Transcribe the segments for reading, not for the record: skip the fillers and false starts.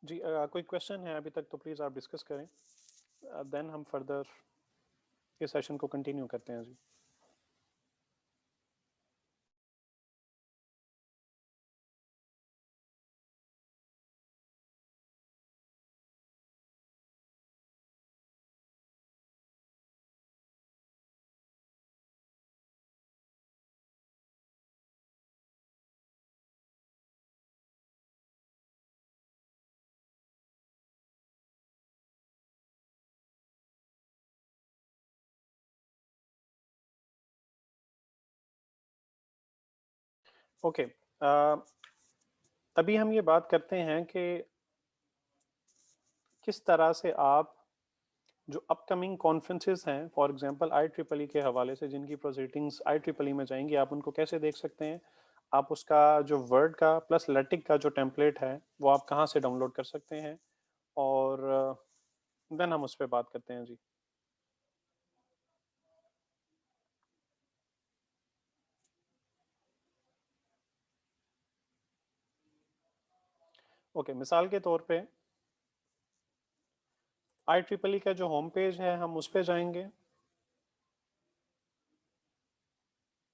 जी कोई क्वेश्चन है अभी तक तो प्लीज़ आप डिस्कस करें, देन हम फर्दर इस सेशन को कंटिन्यू करते हैं जी। ओके, अभी हम ये बात करते हैं कि किस तरह से आप जो अपकमिंग कॉन्फ्रेंसेस हैं, for example I triple E के हवाले से जिनकी प्रोसीडिंग्स आई ट्रिपल ई में जाएंगी, आप उनको कैसे देख सकते हैं। आप उसका जो वर्ड का प्लस लेटिक का जो टेम्पलेट है वो आप कहाँ से डाउनलोड कर सकते हैं, और देन हम उस पर बात करते हैं जी। ओके, मिसाल के तौर पे आई ट्रिपल ई का जो होम पेज है हम उस पर जाएंगे।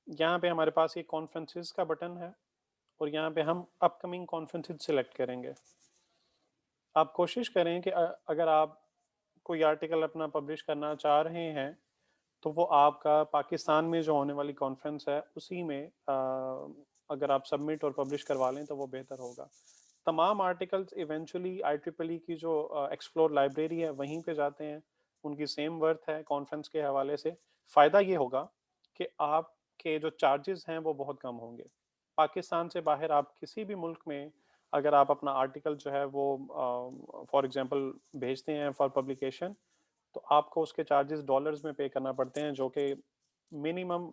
यहाँ पे हमारे पास एक कॉन्फ्रेंसेस का बटन है और यहाँ पे हम अपकमिंग कॉन्फ्रेंसेस सिलेक्ट करेंगे। आप कोशिश करें कि अगर आप कोई आर्टिकल अपना पब्लिश करना चाह रहे हैं तो वो आपका पाकिस्तान में जो होने वाली कॉन्फ्रेंस है उसी में अगर आप सबमिट और पब्लिश करवा लें तो वो बेहतर होगा। तमाम articles eventually I triple E की जो एक्सप्लोर लाइब्रेरी है वहीं पे जाते हैं, उनकी सेम वर्थ है कॉन्फ्रेंस के हवाले से। फ़ायदा ये होगा कि आपके जो चार्जेस हैं वो बहुत कम होंगे। पाकिस्तान से बाहर आप किसी भी मुल्क में अगर आप अपना आर्टिकल जो है वो फॉर एग्जांपल भेजते हैं फॉर पब्लिकेशन, तो आपको उसके चार्जेस डॉलर्स में पे करना पड़ते हैं जो कि मिनिमम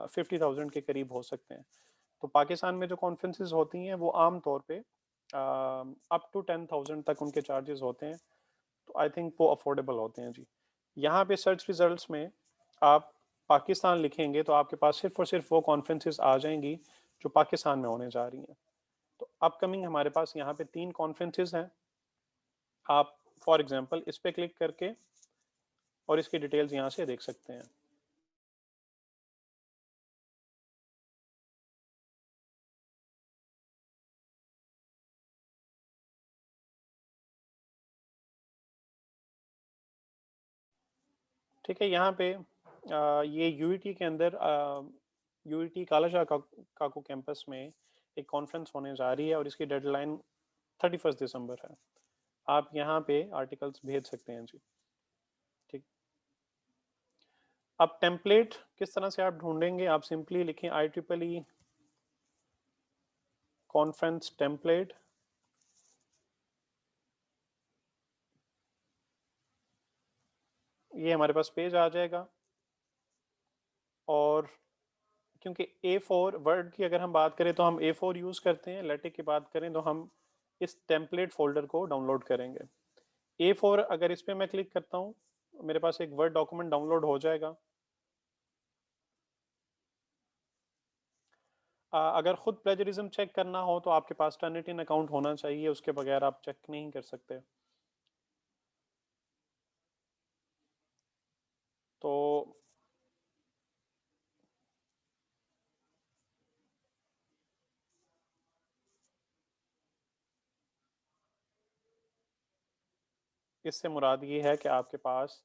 50,000 के करीब हो सकते हैं। तो पाकिस्तान में जो कॉन्फ्रेंसेस होती हैं वो आम तौर पे अप टू 10,000 तक उनके चार्जेस होते हैं, तो आई थिंक वो अफोर्डेबल होते हैं जी। यहाँ पे सर्च रिजल्ट्स में आप पाकिस्तान लिखेंगे तो आपके पास सिर्फ और सिर्फ वो कॉन्फ्रेंसेस आ जाएंगी जो पाकिस्तान में होने जा रही हैं। तो अपकमिंग हमारे पास यहाँ पे 3 कॉन्फ्रेंसेस हैं। आप फॉर एग्जांपल इस पे क्लिक करके और इसकी डिटेल्स यहाँ से देख सकते हैं। ठीक है, यहाँ पे ये यूईटी के अंदर यूईटी कालाशाह काको कैंपस में एक कॉन्फ्रेंस होने जा रही है और इसकी डेडलाइन 31 दिसंबर है। आप यहाँ पे आर्टिकल्स भेज सकते हैं जी। ठीक, अब टेम्पलेट किस तरह से आप ढूंढेंगे, आप सिंपली लिखें I triple E conference template. ये हमारे पास पेज आ जाएगा। और क्योंकि A4 वर्ड की अगर हम बात करें तो हम A4 यूज़ करते हैं, लेटेक की बात करें तो हम इस टेम्पलेट फोल्डर को डाउनलोड करेंगे। A4 अगर इस पर मैं क्लिक करता हूँ मेरे पास एक वर्ड डॉक्यूमेंट डाउनलोड हो जाएगा। अगर खुद प्लेजरिज्म चेक करना हो तो आपके पास टर्निटिन अकाउंट होना चाहिए, उसके बगैर आप चेक नहीं कर सकते। तो इससे मुराद ये है कि आपके पास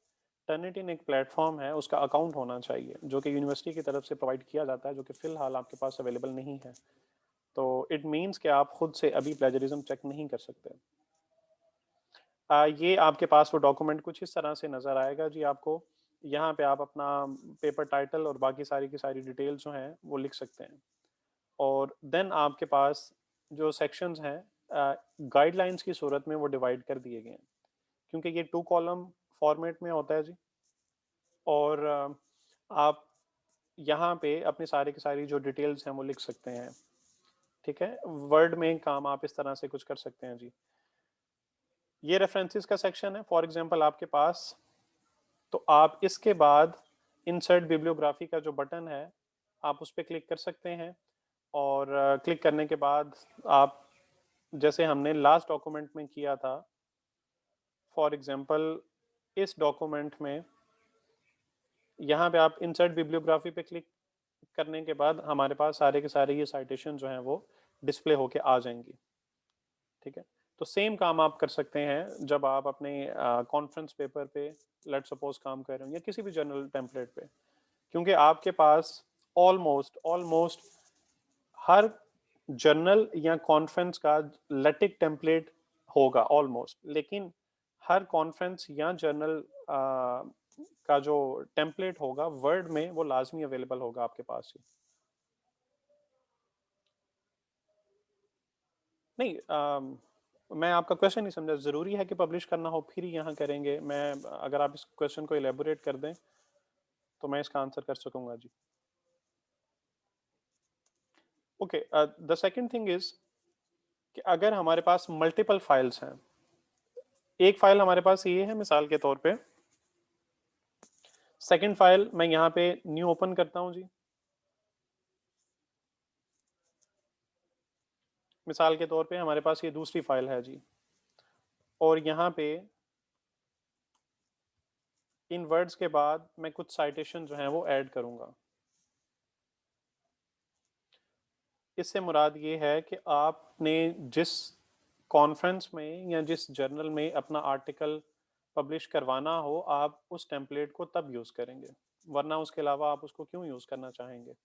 टर्निटिन एक प्लेटफॉर्म है, उसका अकाउंट होना चाहिए जो कि यूनिवर्सिटी की तरफ से प्रोवाइड किया जाता है, जो कि फ़िलहाल आपके पास अवेलेबल नहीं है। तो इट मीन्स कि आप खुद से अभी प्लेजरिज्म चेक नहीं कर सकते। ये आपके पास वो डॉक्यूमेंट कुछ इस तरह से नज़र आएगा जी आपको। यहाँ पे आप अपना पेपर टाइटल और बाकी सारी की सारी डिटेल्स जो हैं वो लिख सकते हैं। और देन आपके पास जो सेक्शंस हैं गाइडलाइंस की सूरत में वो डिवाइड कर दिए गए हैं, क्योंकि ये 2 कॉलम फॉर्मेट में होता है जी। और आप यहाँ पे अपनी सारी की सारी जो डिटेल्स हैं वो लिख सकते हैं। ठीक है, वर्ड में काम आप इस तरह से कुछ कर सकते हैं जी। ये रेफरेंसेस का सेक्शन है फॉर एग्जांपल आपके पास। तो आप इसके बाद इंसर्ट बिब्लियोग्राफी का जो बटन है आप उस पर क्लिक कर सकते हैं। और क्लिक करने के बाद आप जैसे हमने लास्ट डॉक्यूमेंट में किया था। फॉर एग्जांपल इस डॉक्यूमेंट में यहाँ पे आप इंसर्ट बिब्लियोग्राफी पे क्लिक करने के बाद हमारे पास सारे के सारे ये साइटेशन जो हैं वो डिस्प्ले होके आ जाएंगी। ठीक है, तो सेम काम आप कर सकते हैं जब आप अपने कॉन्फ्रेंस पेपर पे लेट सपोज काम कर रहे हो या किसी भी जर्नल टेम्पलेट पे, क्योंकि आपके पास ऑलमोस्ट ऑलमोस्ट हर जर्नल या कॉन्फ्रेंस का लेटिक टेम्पलेट होगा ऑलमोस्ट, लेकिन हर कॉन्फ्रेंस या जर्नल का जो टेम्पलेट होगा वर्ड में वो लाजमी अवेलेबल होगा आपके पास ही। नहीं, मैं आपका क्वेश्चन नहीं समझा। जरूरी है कि पब्लिश करना हो फिर ही यहाँ करेंगे? मैं, अगर आप इस क्वेश्चन को इलेबोरेट कर दें तो मैं इसका आंसर कर सकूंगा जी। Okay, the second thing is कि अगर हमारे पास मल्टीपल फाइल्स हैं, एक फाइल हमारे पास ये है मिसाल के तौर पे, सेकंड फाइल मैं यहाँ पे न्यू ओपन करता हूँ जी। मिसाल के तौर पे हमारे पास ये दूसरी फाइल है जी, और यहाँ पे इन वर्ड्स के बाद मैं कुछ साइटेशन जो हैं वो ऐड करूँगा। इससे मुराद ये है कि आपने जिस कॉन्फ्रेंस में या जिस जर्नल में अपना आर्टिकल पब्लिश करवाना हो, आप उस टेम्पलेट को तब यूज़ करेंगे, वरना उसके अलावा आप उसको क्यों यूज़ करना चाहेंगे?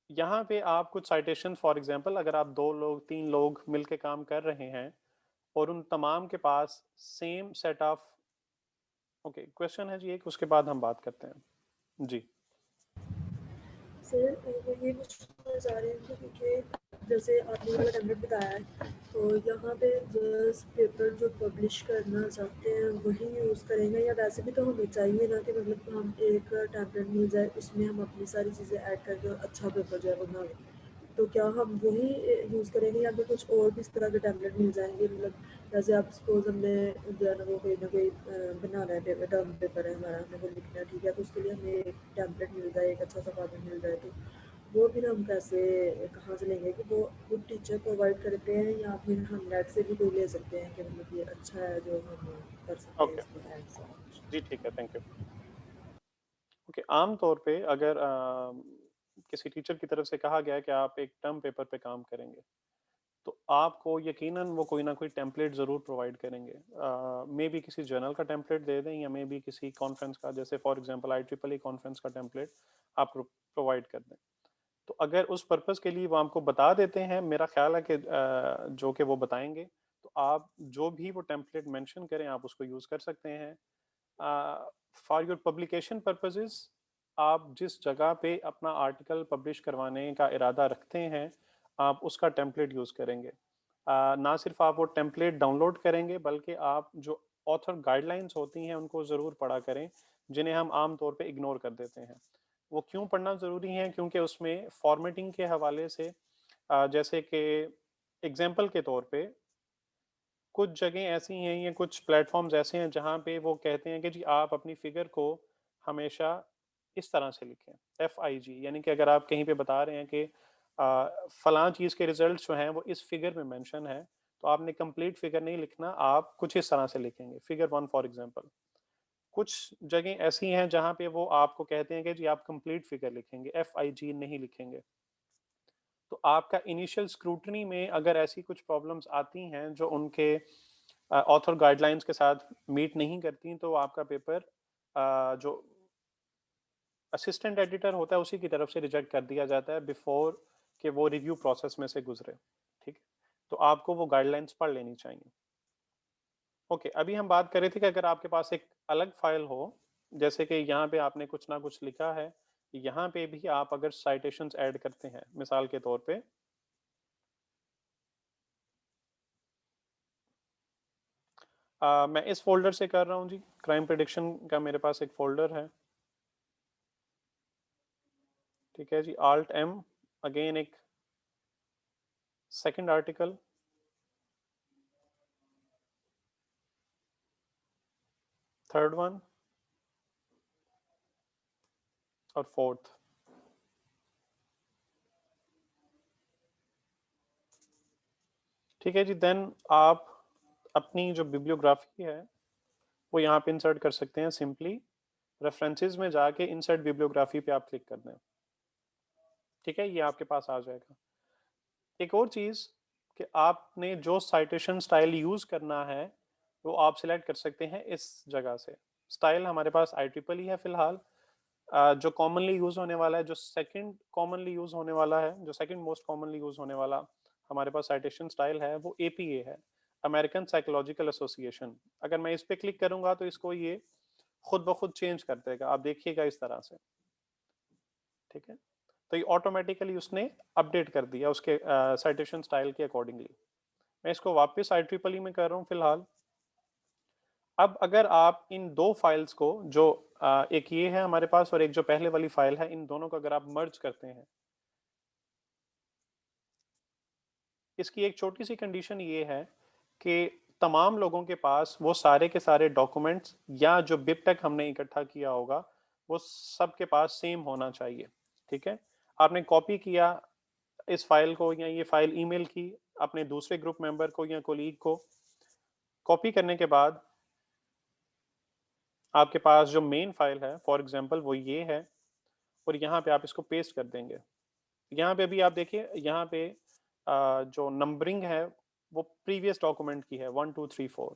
यहाँ पे आप कुछ साइटेशन, फॉर एग्जांपल अगर आप 2 लोग 3 लोग मिलके काम कर रहे हैं और उन तमाम के पास same set of, okay question है जी एक, उसके बाद हम बात करते हैं जी। सर मैं ये पूछना चाह रही हूँ कि देखिए जैसे आपने वाला टेम्पलेट बताया है, तो यहाँ पे जस्ट पेपर जो पब्लिश करना चाहते हैं वही यूज़ करेंगे, या वैसे भी तो हमें चाहिए ना कि मतलब हम एक टेम्पलेट मिल जाए उसमें हम अपनी सारी चीज़ें ऐड करके और अच्छा पेपर जो है वो बना लें, तो क्या हम वही यूज़ करेंगे या फिर कुछ और भी इस तरह के टेम्पलेट मिल जाएंगे? मतलब जैसे आप सपोज हमने जो है ना कोई बनाना है पेपर, टर्म पेपर है हमारा, हमें वो लिखना है, ठीक है, तो उसके लिए हमें एक टेम्पलेट मिल जाए, एक अच्छा सा फॉर्मेट मिल जाए, तो वो फिर हम कैसे, कहाँ से लेंगे? कि वो खुद टीचर प्रोवाइड करते हैं या फिर हम नेट से भी कोई ले सकते हैं कि मतलब ये अच्छा है जो हम कर सकते हैं ओके इसमें ऐड सा? जी, ठीक है, थैंक यू। ओके, आम तौर पे अगर किसी टीचर की तरफ से कहा गया है कि आप एक टर्म पेपर पे काम करेंगे, तो आपको यकीनन वो कोई ना कोई टेम्पलेट ज़रूर प्रोवाइड करेंगे। मे बी किसी जर्नल का टेम्पलेट दे दें या मे बी किसी कॉन्फ्रेंस का, जैसे फॉर एग्जांपल IEEE कॉन्फ्रेंस का टेम्पलेट आप प्रोवाइड कर दें। तो अगर उस पर्पस के लिए वो आपको बता देते हैं, मेरा ख्याल है कि जो कि वो बताएंगे, तो आप जो भी वो टेम्पलेट मेंशन करें आप उसको यूज़ कर सकते हैं। फॉर योर पब्लिकेशन पर्पसेस, आप जिस जगह पे अपना आर्टिकल पब्लिश करवाने का इरादा रखते हैं आप उसका टेम्पलेट यूज़ करेंगे। ना सिर्फ आप वो टेम्पलेट डाउनलोड करेंगे बल्कि आप जो ऑथर गाइडलाइंस होती हैं उनको ज़रूर पढ़ा करें, जिन्हें हम आम तौर पे इग्नोर कर देते हैं। वो क्यों पढ़ना ज़रूरी है? क्योंकि उसमें फॉर्मेटिंग के हवाले से जैसे कि एग्जांपल के तौर पे कुछ जगह ऐसी हैं या कुछ प्लेटफॉर्म्स ऐसे हैं जहाँ पे वो कहते हैं कि जी आप अपनी फिगर को हमेशा इस तरह से लिखें, FIG, यानी कि अगर आप कहीं पे बता रहे हैं कि फलां चीज़ के रिजल्ट्स जो हैं वो इस फिगर में मेंशन है, तो आपने कंप्लीट फिगर नहीं लिखना, आप कुछ इस तरह से लिखेंगे, फिगर 1 फॉर एग्जांपल। कुछ जगह ऐसी हैं जहाँ पे वो आपको कहते हैं कि जी आप कंप्लीट फिगर लिखेंगे, FIG नहीं लिखेंगे। तो आपका इनिशियल स्क्रूटनी में अगर ऐसी कुछ प्रॉब्लम्स आती हैं जो उनके ऑथर गाइडलाइंस के साथ मीट नहीं करती, तो आपका पेपर जो असिस्टेंट एडिटर होता है उसी की तरफ से रिजेक्ट कर दिया जाता है बिफोर कि वो रिव्यू प्रोसेस में से गुजरे। ठीक है, तो आपको वो गाइडलाइंस पढ़ लेनी चाहिए। ओके, अभी हम बात कर रहे थे कि अगर आपके पास एक अलग फाइल हो, जैसे कि यहाँ पे आपने कुछ ना कुछ लिखा है, यहाँ पे भी आप अगर साइटेशंस ऐड करते हैं मिसाल के तौर पे, मैं इस फोल्डर से कर रहा हूँ जी, क्राइम प्रिडिक्शन का मेरे पास एक फोल्डर है। ठीक है जी, Alt+M, अगेन एक सेकंड आर्टिकल, थर्ड वन और फोर्थ। ठीक है जी। देन आप अपनी जो बिब्लियोग्राफी है वो यहाँ पे इंसर्ट कर सकते हैं। सिंपली रेफरेंसेस में जाके इंसर्ट बिब्लियोग्राफी पे आप क्लिक कर दें। ठीक है, ये आपके पास आ जाएगा। एक और चीज़ कि आपने जो साइटेशन स्टाइल यूज़ करना है वो आप सिलेक्ट कर सकते हैं इस जगह से। स्टाइल हमारे पास IEEE है फिलहाल। जो कॉमनली यूज़ होने वाला है, जो सेकंड कॉमनली यूज़ होने वाला है, जो सेकंड मोस्ट कॉमनली यूज़ होने वाला हमारे पास साइटेशन स्टाइल है वो APA है, अमेरिकन साइकोलॉजिकल एसोसिएशन। अगर मैं इस पे क्लिक करूंगा तो इसको ये खुद ब खुद चेंज कर देगा, आप देखिएगा इस तरह से। ठीक है, तो ये ऑटोमेटिकली उसने अपडेट कर दिया उसके साइटेशन स्टाइल के अकॉर्डिंगली। मैं इसको वापस IEEE में कर रहा हूँ फिलहाल। अब अगर आप इन दो फाइल्स को जो एक ये है हमारे पास और एक जो पहले वाली फाइल है, इन दोनों को अगर आप मर्ज करते हैं, इसकी एक छोटी सी कंडीशन ये है कि तमाम लोगों के पास वो सारे के सारे डॉक्यूमेंट्स या जो बिबटेक हमने इकट्ठा किया होगा वो सबके पास सेम होना चाहिए। ठीक है, आपने कॉपी किया इस फाइल को या ये फाइल ईमेल की अपने दूसरे ग्रुप मेंबर को या कोलीग को। कॉपी करने के बाद आपके पास जो मेन फाइल है फॉर एग्जांपल वो ये है, और यहाँ पे आप इसको पेस्ट कर देंगे। यहाँ पे भी आप देखिए, यहाँ पे जो नंबरिंग है वो प्रीवियस डॉक्यूमेंट की है 1 2 3 4।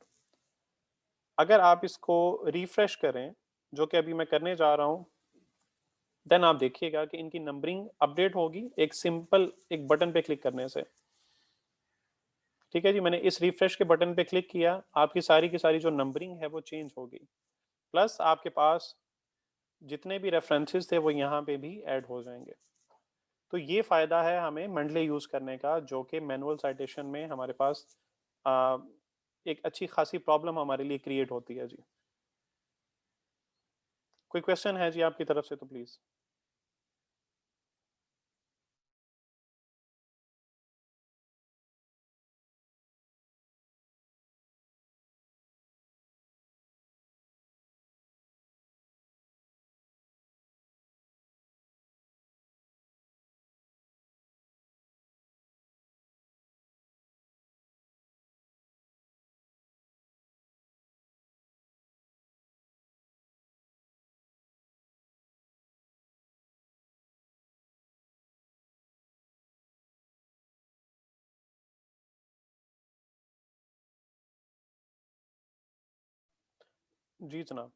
अगर आप इसको रिफ्रेश करें, जो कि अभी मैं करने जा रहा हूँ, देन आप देखिएगा कि इनकी नंबरिंग अपडेट होगी एक सिंपल एक बटन पे क्लिक करने से। ठीक है जी, मैंने इस रिफ्रेश के बटन पे क्लिक किया, आपकी सारी की सारी जो नंबरिंग है वो चेंज होगी। प्लस आपके पास जितने भी रेफरेंसेस थे वो यहाँ पे भी ऐड हो जाएंगे। तो ये फ़ायदा है हमें मंडले यूज़ करने का, जो कि मैनुअल साइटेशन में हमारे पास आ, एक अच्छी खासी प्रॉब्लम हमारे लिए क्रिएट होती है जी। कोई क्वेश्चन है जी आपकी तरफ से तो प्लीज़। जी जनाब।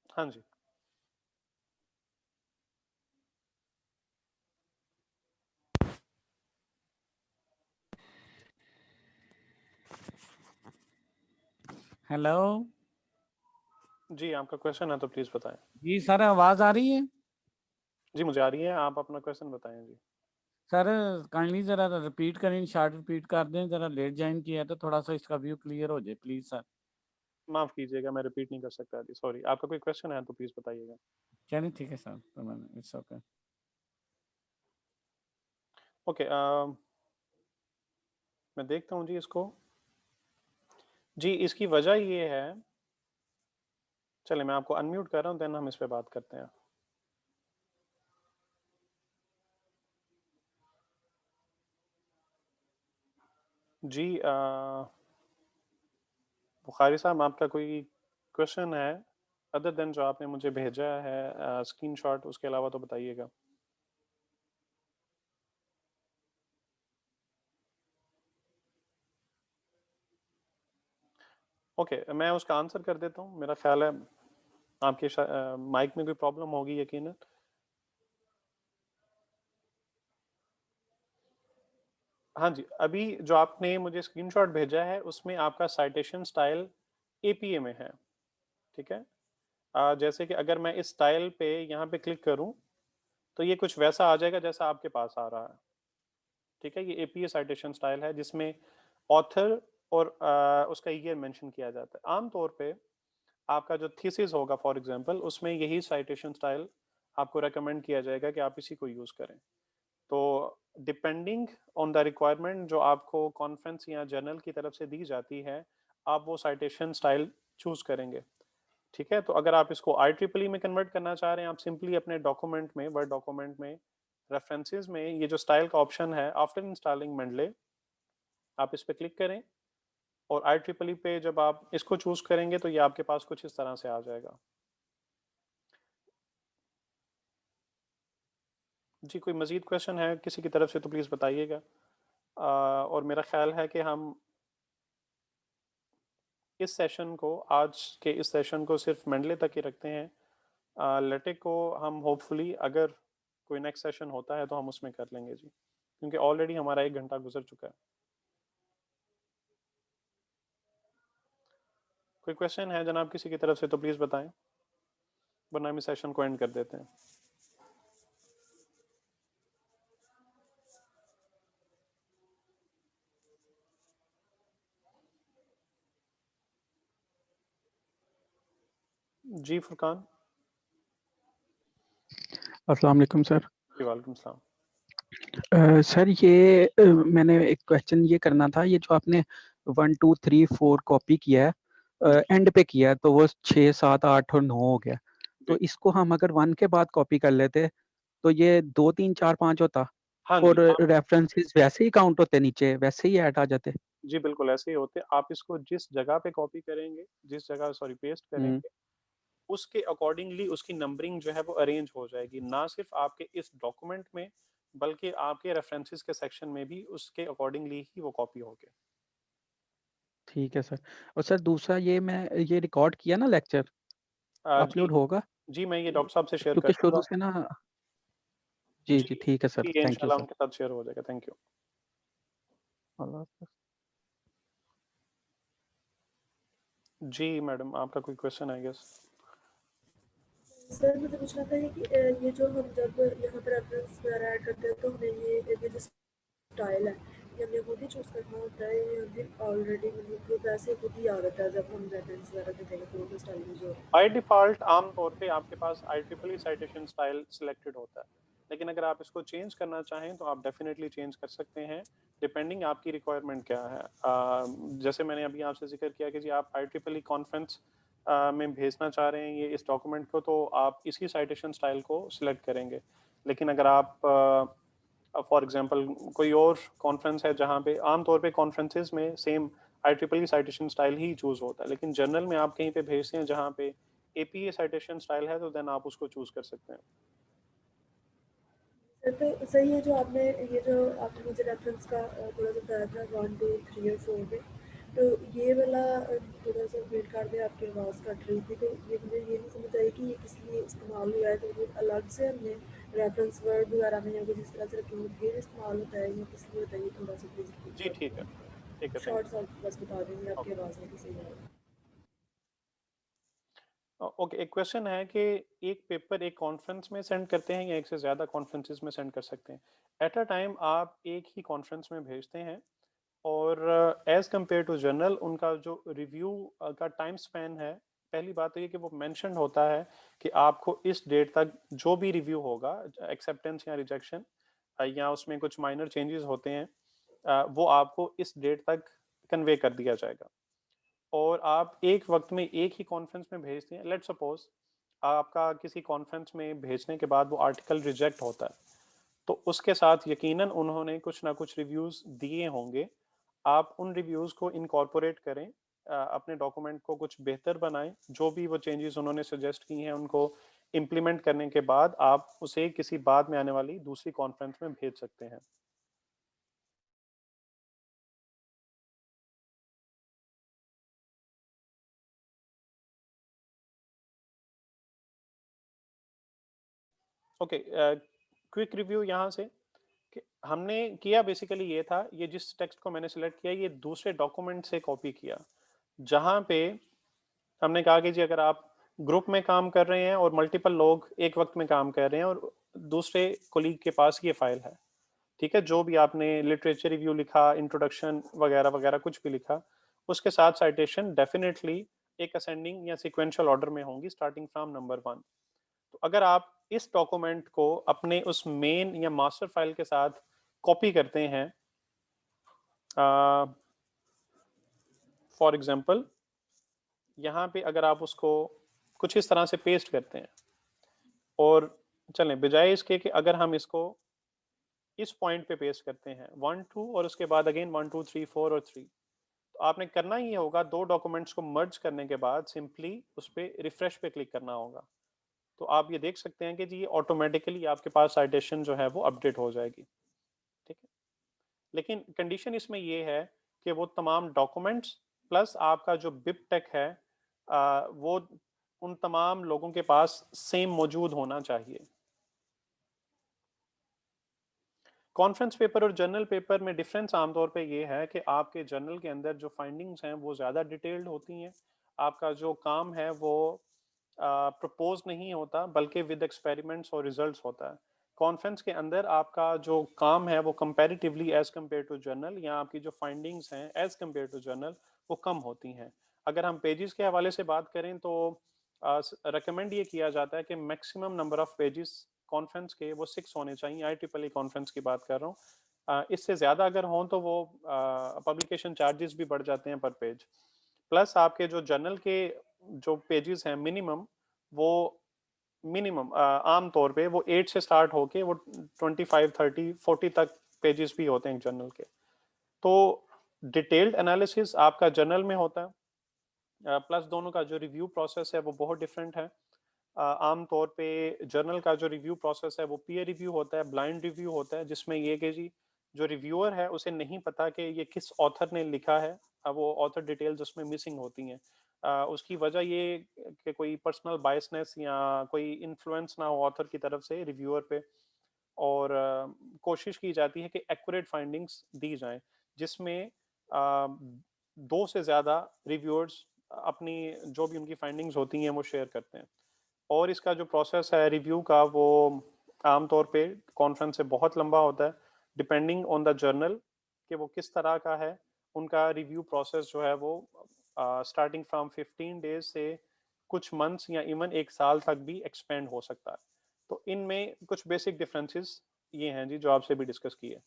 हाँ जी। हेलो जी, आपका क्वेश्चन है तो प्लीज़ बताएं। जी सर, आवाज़ आ रही है? जी मुझे आ रही है, आप अपना क्वेश्चन बताएं जी। सर काइंडली ज़रा रिपीट करें, शॉर्ट रिपीट कर दें, ज़रा लेट ज्वाइन किया है तो थोड़ा सा इसका व्यू क्लियर हो जाए प्लीज़ सर। माफ़ कीजिएगा, मैं रिपीट नहीं कर सकता जी, सॉरी। आपका कोई क्वेश्चन है तो प्लीज़ बताइएगा। चलिए ठीक है सर, तो मैंने इट्स ओके। ओके, मैं देखता हूँ जी इसको। जी इसकी वजह ये है, चलिए मैं आपको अनम्यूट कर रहा हूँ, देन हम इस पे बात करते हैं। जी बुखारी साहब, आपका कोई क्वेश्चन है अदर देन जो आपने मुझे भेजा है स्क्रीनशॉट, उसके अलावा तो बताइएगा। ओके, मैं उसका आंसर कर देता हूँ। मेरा ख्याल है आपके माइक में कोई प्रॉब्लम होगी यकीनन। हाँ जी, अभी जो आपने मुझे स्क्रीनशॉट भेजा है उसमें आपका साइटेशन स्टाइल APA में है। ठीक है, जैसे कि अगर मैं इस स्टाइल पे यहाँ पे क्लिक करूँ तो ये कुछ वैसा आ जाएगा जैसा आपके पास आ रहा है। ठीक है, ये APA साइटेशन स्टाइल है जिसमें ऑथर और उसका ईयर मेंशन किया जाता है। आमतौर पे आपका जो थीसिस होगा फॉर एग्जांपल, उसमें यही साइटेशन स्टाइल आपको रेकमेंड किया जाएगा कि आप इसी को यूज़ करें। तो डिपेंडिंग ऑन द रिक्वायरमेंट जो आपको कॉन्फ्रेंस या जर्नल की तरफ से दी जाती है, आप वो साइटेशन स्टाइल चूज करेंगे। ठीक है, तो अगर आप इसको IEEE में कन्वर्ट करना चाह रहे हैं, आप सिंपली अपने डॉक्यूमेंट में, वर्ड डॉक्यूमेंट में रेफरेंसेस में ये जो स्टाइल का ऑप्शन है, आफ्टर इंस्टॉलिंग मेंडले, आप इस पे क्लिक करें और IEEE पे जब आप इसको चूज करेंगे तो ये आपके पास कुछ इस तरह से आ जाएगा। जी, कोई मजीद क्वेश्चन है किसी की तरफ से तो प्लीज बताइएगा। और मेरा ख्याल है कि हम इस सेशन को, आज के इस सेशन को सिर्फ मेंडले तक ही रखते हैं। लेटेक को हम होपफुली अगर कोई नेक्स्ट सेशन होता है तो हम उसमें कर लेंगे जी, क्योंकि ऑलरेडी हमारा 1 घंटा गुजर चुका है। कोई क्वेश्चन है जनाब किसी की तरफ से तो प्लीज बताएं, वरना हम इस सेशन को एंड कर देते हैं। जी फुरकान। अस्सलाम वालेकुम सर। जी वालेकुम सलाम। सर ये मैंने एक क्वेश्चन ये करना था, ये जो आपने 1 2 3 4 कॉपी किया है, एंड पे किया है तो वो 6 7 8 और 9 हो गया, तो इसको हम अगर 1 के बाद कॉपी कर लेते तो ये 2 3 4 5 होता हाँ और जी, रेफरेंसेस वैसे ही काउंट होते, नीचे वैसे ही ऐड आ जाते। जी बिल्कुल ऐसे ही होते। आप इसको जिस जगह पे कॉपी करेंगे, जिस जगह सॉरी पेस्ट करेंगे, उसके अकॉर्डिंगली उसकी नंबरिंग जो है वो अरेंज हो जाएगी, ना सिर्फ आपके इस डॉक्यूमेंट में बल्कि आपके रेफरेंसेस के सेक्शन में भी उसके अकॉर्डिंगली ही वो कॉपी होगी। ठीक है सर। और सर दूसरा, ये मैं ये रिकॉर्ड किया ना लेक्चर, जी अपलोड होगा? जी, मैं ये डॉक्टर साहब से शेयर कर क्योंकि शुरू दूंगा। से ना। जी जी जी ठीक है सर, जी, ये थैंक यू इंशाल्लाह सर। उनके साथ शेयर हो जाएगा। Thank you. अल्लाह हाफ़िज़। जी मैडम, आपका कोई क्वेश्चन है गेस? सर मुझे पूछना था कि ये जो हम जब यहाँ पर रेफरेंस वगैरह ऐड करते हैं तो हमें ये जो स्टाइल है ये हमें खुद ही चूज़ करना होता है या हमें ऑलरेडी मतलब वैसे खुद ही आ जाता है जब हम रेफरेंस वगैरह देते हैं तो वो स्टाइल यूज हो रहा है? बाय डिफ़ॉल्ट आम तौर पे आपके पास IEEE साइटेशन स्टाइल सिलेक्टेड होता है, लेकिन अगर आप इसको चेंज करना चाहें तो आप डेफिनेटली चेंज कर सकते हैं, डिपेंडिंग आपकी रिक्वायरमेंट क्या है। जैसे मैंने अभी आपसे जिक्र किया कि जी आप IEEE कॉन्फ्रेंस में भेजना चाह रहे हैं ये इस डॉक्यूमेंट को, तो आप इसी साइटेशन स्टाइल को सिलेक्ट करेंगे। लेकिन अगर आप फॉर एग्जांपल कोई और कॉन्फ्रेंस है जहाँ पे आम तौर पे कॉन्फ्रेंसेस में सेम IEEE साइटेशन स्टाइल ही चूज होता है, लेकिन जर्नल में आप कहीं पे भेजते हैं जहाँ पे APA साइटेशन स्टाइल है तो देन आप उसको चूज कर सकते हैं। सर तो सही है जो आपने ये जो आपने मुझे रेफरेंस का थोड़ा सा बताया था 1 2 3 और 4 में, तो ये वाला थोड़ा सा वेट कर दे, आपकी आवाज़ कट रही थी तो ये मुझे ये नहीं समझ आई कि ये किस लिए इस्तेमाल हुआ है, तो वो अलग से हमने रेफरेंस वर्ड वगैरह में या कुछ इस तरह से रखे हुए फिर इस्तेमाल होता है या किस लिए होता है, ये थोड़ा सा प्लीज़ रिपीट जी कर ठीक है, ठीक है, दीजिए। थैंक शॉर्ट सा बस बता देंगे, यू। आपकी आवाज़ में किसी में ओके, एक क्वेश्चन है कि एक पेपर एक कॉन्फ्रेंस में सेंड करते हैं या एक से ज़्यादा कॉन्फ्रेंसेस में सेंड कर सकते हैं? एट अ टाइम आप एक ही कॉन्फ्रेंस में भेजते हैं और एज़ कंपेयर टू जर्नल उनका जो रिव्यू का टाइम स्पैन है, पहली बात तो ये कि वो मेंशन्ड होता है कि आपको इस डेट तक जो भी रिव्यू होगा, एक्सेप्टेंस या रिजेक्शन या उसमें कुछ माइनर चेंजेस होते हैं, वो आपको इस डेट तक कन्वे कर दिया जाएगा। और आप एक वक्त में एक ही कॉन्फ्रेंस में भेजते हैं, लेट्स सपोज आपका किसी कॉन्फ्रेंस में भेजने के बाद वो आर्टिकल रिजेक्ट होता है, तो उसके साथ यकीनन उन्होंने कुछ ना कुछ रिव्यूज़ दिए होंगे। आप उन रिव्यूज़ को इनकॉर्पोरेट करें, अपने डॉक्यूमेंट को कुछ बेहतर बनाएं, जो भी वो चेंजेस उन्होंने सजेस्ट की हैं उनको इम्प्लीमेंट करने के बाद आप उसे किसी बाद में आने वाली दूसरी कॉन्फ्रेंस में भेज सकते हैं। ओके, क्विक रिव्यू यहाँ से कि हमने किया बेसिकली ये था, ये जिस टेक्स्ट को मैंने सेलेक्ट किया ये दूसरे डॉक्यूमेंट से कॉपी किया, जहाँ पे हमने कहा कि जी अगर आप ग्रुप में काम कर रहे हैं और मल्टीपल लोग एक वक्त में काम कर रहे हैं और दूसरे कोलीग के पास ये फाइल है, ठीक है, जो भी आपने लिटरेचर रिव्यू लिखा, इंट्रोडक्शन वगैरह वगैरह कुछ भी लिखा, उसके साथ साइटेशन डेफिनेटली एक असेंडिंग या सीक्वेंशियल ऑर्डर में होंगी स्टार्टिंग फ्रॉम नंबर 1। तो अगर आप इस डॉक्यूमेंट को अपने उस मेन या मास्टर फाइल के साथ कॉपी करते हैं, फॉर एग्जांपल यहाँ पे अगर आप उसको कुछ इस तरह से पेस्ट करते हैं, और चलें बजाय इसके कि अगर हम इसको इस पॉइंट पे पेस्ट करते हैं 1 2 और उसके बाद अगेन 1 2 3 4 और 3, तो आपने करना ही होगा दो डॉक्यूमेंट्स को मर्ज करने के बाद सिंपली उस पर रिफ्रेश पे क्लिक करना होगा। तो आप ये देख सकते हैं कि जी ये ऑटोमेटिकली आपके पास साइटेशन जो है वो अपडेट हो जाएगी, ठीक है। लेकिन कंडीशन इसमें ये है कि वो तमाम डॉक्यूमेंट्स प्लस आपका जो बिबटेक है वो उन तमाम लोगों के पास सेम मौजूद होना चाहिए। कॉन्फ्रेंस पेपर और जर्नल पेपर में डिफरेंस आमतौर पे ये है कि आपके जर्नल के अंदर जो फाइंडिंग्स हैं वो ज़्यादा डिटेल्ड होती हैं, आपका जो काम है वो प्रपोज नहीं होता बल्कि विद एक्सपेरिमेंट्स और रिजल्ट्स होता है। कॉन्फ्रेंस के अंदर आपका जो काम है वो comparatively as compare to general, या आपकी जो फाइंडिंग्स हैं एज कम्पेयर टू जर्नल वो कम होती हैं। अगर हम पेजेस के हवाले से बात करें तो रिकमेंड ये किया जाता है कि maximum number of pages conference के वो 6 होने चाहिए। IEEE कॉन्फ्रेंस की बात कर रहा हूँ। इससे ज़्यादा अगर हों तो वो पब्लिकेशन चार्जेस भी बढ़ जाते हैं पर पेज। प्लस आपके जो जर्नल के जो पेजेस हैं मिनिमम आम तौर पे वो 8 से स्टार्ट होके वो 25 30 40 तक पेजेस भी होते हैं जर्नल के। तो डिटेल्ड एनालिसिस आपका जर्नल में होता है, प्लस दोनों का जो रिव्यू प्रोसेस है वो बहुत डिफरेंट है। आम तौर पे जर्नल का जो रिव्यू प्रोसेस है वो पीयर रिव्यू होता है, ब्लाइंड रिव्यू होता है, जिसमें ये कि जी जो रिव्यूअर है उसे नहीं पता कि ये किस ऑथर ने लिखा है, वो ऑथर डिटेल्स उसमें मिसिंग होती हैं। उसकी वजह ये कि कोई पर्सनल बायसनेस या कोई इन्फ्लुएंस ना हो ऑथर की तरफ से रिव्यूअर पे, और कोशिश की जाती है कि एक्यूरेट फाइंडिंग्स दी जाएं, जिसमें 2 से ज़्यादा रिव्यूअर्स अपनी जो भी उनकी फाइंडिंग्स होती हैं वो शेयर करते हैं। और इसका जो प्रोसेस है रिव्यू का वो आमतौर पे कॉन्फ्रेंस से बहुत लंबा होता है, डिपेंडिंग ऑन द जर्नल कि वो किस तरह का है। उनका रिव्यू प्रोसेस जो है वो स्टार्टिंग फ्रॉम 15 डेज से कुछ मंथ्स या इवन 1 साल तक भी एक्सपेंड हो सकता है। तो इनमें कुछ बेसिक डिफरेंसेस ये हैं जी जो आपसे भी डिस्कस किए।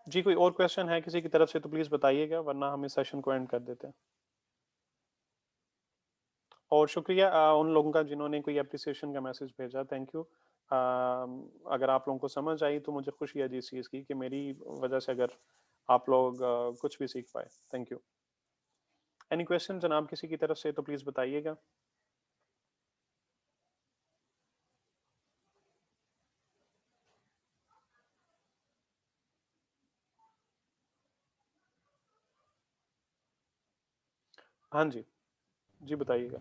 जी कोई और क्वेश्चन है किसी की तरफ से तो प्लीज़ बताइएगा, वरना हम इस सेशन को एंड कर देते हैं। और शुक्रिया उन लोगों का जिन्होंने कोई अप्रिसिएशन का मैसेज भेजा, थैंक यू। अगर आप लोगों को समझ आई तो मुझे खुशी है जी इस चीज़ की कि मेरी वजह से अगर आप लोग कुछ भी सीख पाए। Thank you. एनी क्वेश्चन जनाब किसी की तरफ से तो प्लीज़ बताइएगा। हाँ जी, जी बताइएगा।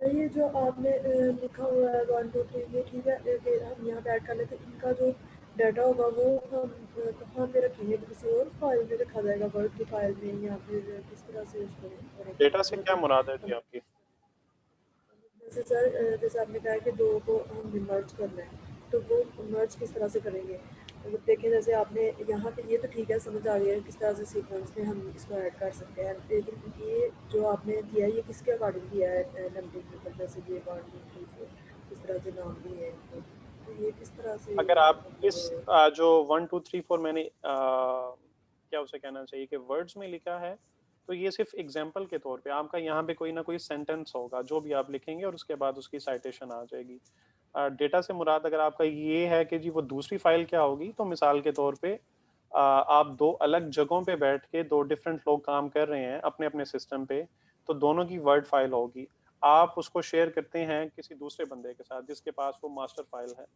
सर ये जो आपने लिखा हुआ है 1 2 3 ये ठीक है कि हम यहाँ पे ऐड कर लेते हैं। इनका जो डाटा होगा वो हम कहाँ पे रखेंगे? किसी और फाइल में रखा जाएगा, वर्ड की फाइल में, या फिर किस तरह से उसको करेंगे? डेटा से क्या मुराद है जी आपकी? जैसे सर जैसे आपने कहा कि दो को हम मर्ज करना है, तो वो मर्ज किस तरह से करेंगे? मतलब देखें जैसे आपने यहाँ पे ये तो ठीक है, समझ आ गया है किस तरह से सीक्वेंस में हम इसको ऐड कर सकते हैं, लेकिन ये जो आपने दिया है ये किसके अकॉर्डिंग दिया है? नंबरिंग मतलब जैसे ये 1 2 3 4 किस तरह से नाम दिए हैं इनको, तो ये किस तरह से अगर आप इस मतलब जो 1 2 3 4 मैंने क्या उसे कहना चाहिए कि वर्ड्स में लिखा है, तो ये सिर्फ एग्जाम्पल के तौर पे आपका यहाँ पे कोई ना कोई सेंटेंस होगा जो भी आप लिखेंगे और उसके बाद उसकी साइटेशन आ जाएगी। डेटा से मुराद अगर आपका ये है कि जी वो दूसरी फाइल क्या होगी, तो मिसाल के तौर पे आप दो अलग जगहों पे बैठ के दो डिफरेंट लोग काम कर रहे हैं अपने अपने सिस्टम पे, तो दोनों की वर्ड फाइल होगी। आप उसको शेयर करते हैं किसी दूसरे बंदे के साथ जिसके पास वो मास्टर फाइल है,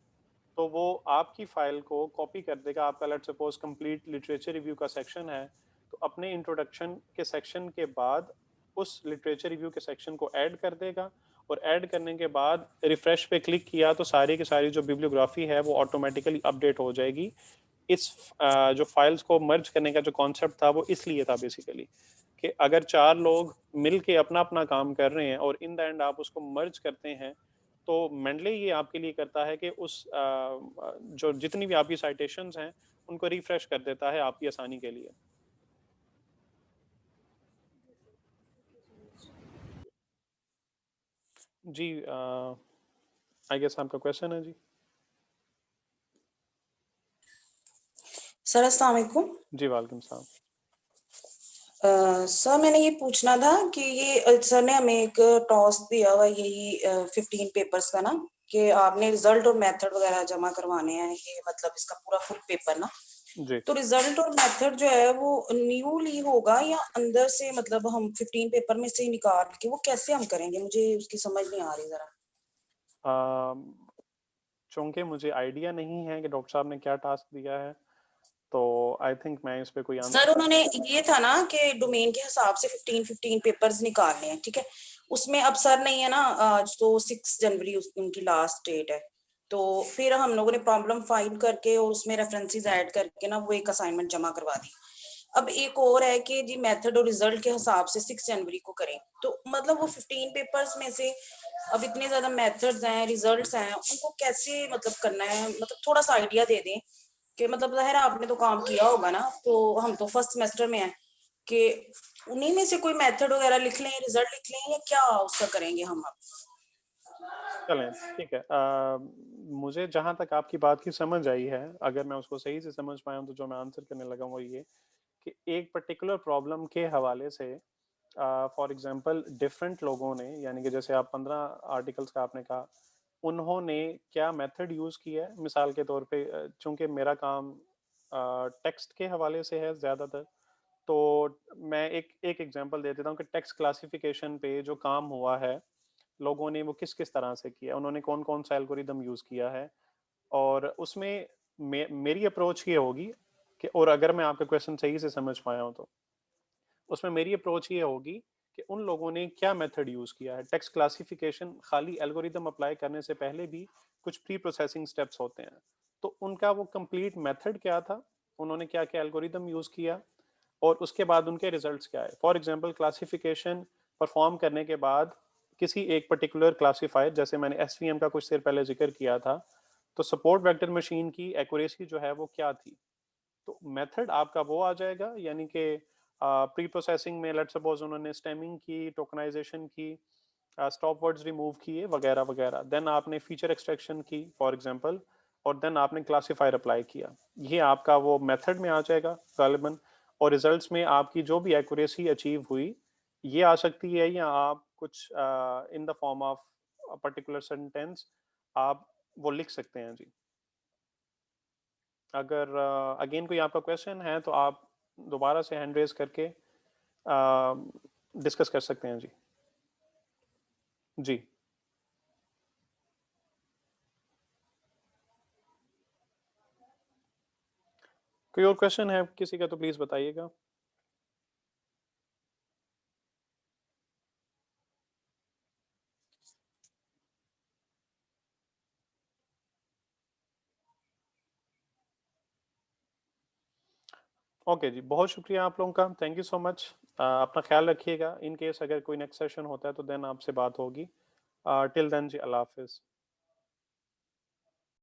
तो वो आपकी फाइल को कॉपी कर देगा। आपका let's suppose complete literature review का सेक्शन है, तो अपने इंट्रोडक्शन के सेक्शन के बाद उस लिटरेचर रिव्यू के सेक्शन को ऐड कर देगा, और ऐड करने के बाद रिफ्रेश पे क्लिक किया तो सारी की सारी जो बिब्लियोग्राफी है वो ऑटोमेटिकली अपडेट हो जाएगी। इस जो फाइल्स को मर्ज करने का जो कॉन्सेप्ट था वो इसलिए था बेसिकली कि अगर 4 लोग मिल के अपना अपना काम कर रहे हैं और इन द एंड आप उसको मर्ज करते हैं, तो मेंडले ये आपके लिए करता है कि उस जो जितनी भी आपकी साइटेशंस हैं उनको रिफ्रेश कर देता है आपकी आसानी के लिए। जी आई गेस आपका क्वेश्चन है जी। सर अस्सलाम वालेकुम। जी वालेकुम सलाम। सर मैंने ये पूछना था कि ये सर ने हमें एक टॉस दिया हुआ है यही 15 पेपर्स का ना, कि आपने रिजल्ट और मेथड वगैरह जमा करवाने हैं, ये मतलब इसका पूरा फुल पेपर ना। जी तो रिजल्ट और मेथड जो है वो न्यूली होगा या अंदर से, मतलब हम 15 पेपर में से ही निकाल के वो कैसे हम करेंगे, मुझे उसकी समझ नहीं आ रही जरा। चूंकि मुझे आइडिया नहीं है कि डॉक्टर साहब ने क्या टास्क दिया है, तो आई थिंक मैं इस पे कोई सर आंसर। उन्होंने ये था ना कि डोमेन के हिसाब से 15 पेपर्स निकालने हैं, ठीक है। उसमें अब सर नहीं है ना, आज तो 6 जनवरी उनकी लास्ट डेट है। तो फिर हम लोगों ने प्रॉब्लम फाइंड करके और उसमें रेफरेंसेस ऐड करके ना वो एक असाइनमेंट जमा करवा दी। अब एक और है कि जी मेथड और रिजल्ट के हिसाब से 6 जनवरी को करें, तो मतलब वो 15 पेपर्स में से अब इतने ज्यादा मेथड्स हैं, रिजल्ट्स हैं, उनको कैसे मतलब करना है, मतलब थोड़ा सा आइडिया दे दें कि मतलब ज़ाहिर है आपने तो काम किया होगा ना, तो हम तो फर्स्ट सेमेस्टर में हैं कि उन्हीं में से कोई मेथड वगैरह लिख लें, रिजल्ट लिख लें, या क्या उसका करेंगे हम अब। चलें ठीक है। मुझे जहाँ तक आपकी बात की समझ आई है, अगर मैं उसको सही से समझ पाया हूँ, तो जो मैं आंसर करने लगा हूँ वो ये कि एक पर्टिकुलर प्रॉब्लम के हवाले से फॉर एग्जांपल डिफरेंट लोगों ने, यानी कि जैसे आप 15 आर्टिकल्स का आपने कहा, उन्होंने क्या मेथड यूज़ किया है। मिसाल के तौर पे चूंकि मेरा काम टेक्स्ट के हवाले से है ज़्यादातर, तो मैं एक एक एग्जांपल दे देता हूँ कि टेक्स्ट क्लासिफिकेशन पे जो काम हुआ है, लोगों ने वो किस किस तरह से किया, उन्होंने कौन कौन सा एल्गोरिदम यूज़ किया है। और उसमें मेरी अप्रोच ये होगी कि, और अगर मैं आपका क्वेश्चन सही से समझ पाया हूँ, तो उसमें मेरी अप्रोच ये होगी कि उन लोगों ने क्या मेथड यूज़ किया है। टेक्स्ट क्लासिफिकेशन खाली एल्गोरिदम अप्लाई करने से पहले भी कुछ प्री प्रोसेसिंग स्टेप्स होते हैं, तो उनका वो कंप्लीट मेथड क्या था, उन्होंने क्या क्या एल्गोरिदम यूज़ किया, और उसके बाद उनके रिजल्ट्स क्या है। फॉर एग्जांपल क्लासिफिकेशन परफॉर्म करने के बाद किसी एक पर्टिकुलर क्लासीफायर, जैसे मैंने एसवीएम का कुछ देर पहले जिक्र किया था, तो सपोर्ट वेक्टर मशीन की एक्यूरेसी जो है वो क्या थी। तो मेथड आपका वो आ जाएगा, यानी कि प्री प्रोसेसिंग में लेट्स सपोज उन्होंने स्टेमिंग की, टोकनाइजेशन की, स्टॉप वर्ड्स रिमूव किए, वगैरह वगैरह। देन आपने फीचर एक्सट्रैक्शन की फॉर एग्जांपल, और देन आपने क्लासीफायर अप्लाई किया। ये आपका वो मेथड में आ जाएगा गालिबन। और रिजल्ट्स में आपकी जो भी एक्यूरेसी अचीव हुई, ये आ सकती है, या आप कुछ in the form of particular sentence आप वो लिख सकते हैं जी। अगर अगेन कोई आपका क्वेश्चन है तो आप दोबारा से हैंड रेज करके डिस्कस कर सकते हैं जी। जी कोई और क्वेश्चन है किसी का तो प्लीज बताइएगा। ओके जी, बहुत शुक्रिया आप लोगों का, थैंक यू सो मच। अपना ख्याल रखिएगा। इन केस अगर कोई नेक्स्ट सेशन होता है तो देन आपसे बात होगी। टिल देन जी, अल्लाह हाफिज़।